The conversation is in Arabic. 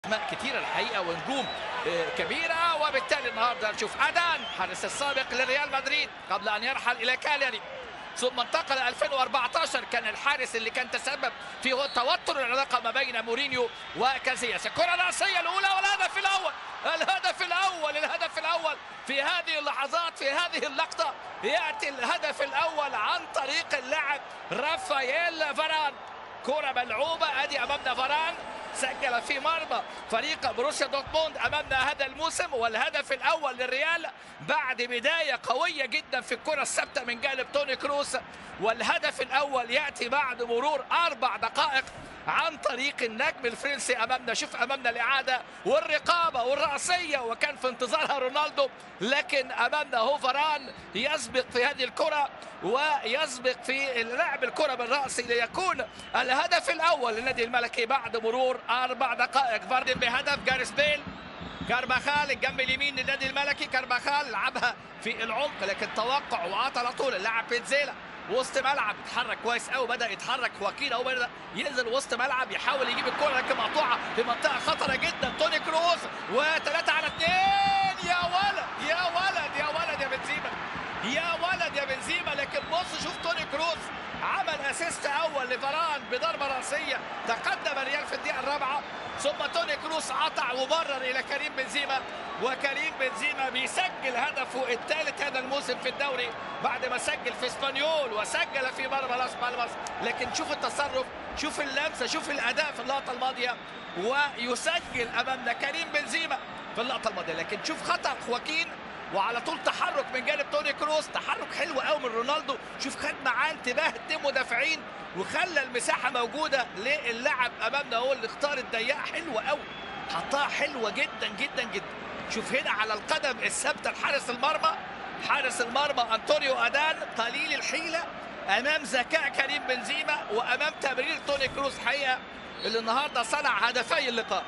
اسماء كتيره الحقيقه ونجوم كبيره، وبالتالي النهارده نشوف ادان حارس السابق لريال مدريد قبل ان يرحل الى كالياري، ثم انتقل 2014 كان الحارس اللي كان تسبب في توتر العلاقه ما بين مورينيو وكازياس. الكره الراسيه الاولى والهدف الاول، الهدف الاول في هذه اللحظات، في هذه اللقطه ياتي الهدف الاول عن طريق اللاعب رافائيل فاران. كره ملعوبه، ادي امامنا فاران سجل في مرمى فريق بروسيا دورتموند امامنا هذا الموسم، والهدف الاول للريال بعد بدايه قويه جدا في الكره الثابته من جانب توني كروس، والهدف الاول ياتي بعد مرور 4 دقائق عن طريق النجم الفرنسي امامنا. شوف امامنا الاعاده والرقابه والراسيه، وكان في انتظارها رونالدو، لكن امامنا هو فاران يسبق في هذه الكره ويسبق في لعب الكره بالراس ليكون الهدف الاول للنادي الملكي بعد مرور 4 دقائق. فاردن بهدف، جاريث بيل، كارفاخال الجنب اليمين للنادي الملكي، كارفاخال لعبها في العمق لكن توقع وعطى على طول اللاعب بيتزيلا وسط ملعب، اتحرك كويس قوي، بدا يتحرك خواكين اهو، بدا ينزل وسط ملعب يحاول يجيب الكره لكن مقطوعه في منطقه خطره جدا. توني كروز و3 على 2، يا ولد يا ولد يا ولد يا بنزيما، يا ولد يا بنزيما. لكن بص شوف توني كروز عمل اسيست اول لفاران بضربه راسيه، تقدم الريال في الدقيقه الرابعه، ثم توني كروس قطع وبرر الى كريم بنزيما، وكريم بنزيما بيسجل هدفه الثالث هذا الموسم في الدوري بعد ما سجل في اسبانيول وسجل في مرمى لاس بالماس. لكن شوف التصرف، شوف اللمسه، شوف الاداء في اللقطه الماضيه، ويسجل امامنا كريم بنزيما في اللقطه الماضيه. لكن شوف خطا خواكين وعلى طول تحرك من جانب توني كروس، تحرك حلو قوي من رونالدو، شوف خد معاه انتباه 2 مدافعين وخلى المساحه موجوده للاعب امامنا هو اللي اختار الضيقه حلوه قوي، حطها حلوه جدا جدا جدا. شوف هنا على القدم الثابته لحارس المرمى، حارس المرمى انطونيو ادان قليل الحيله امام ذكاء كريم بنزيما وامام تمرير توني كروس حقيقه اللي النهارده صنع هدفي اللقاء.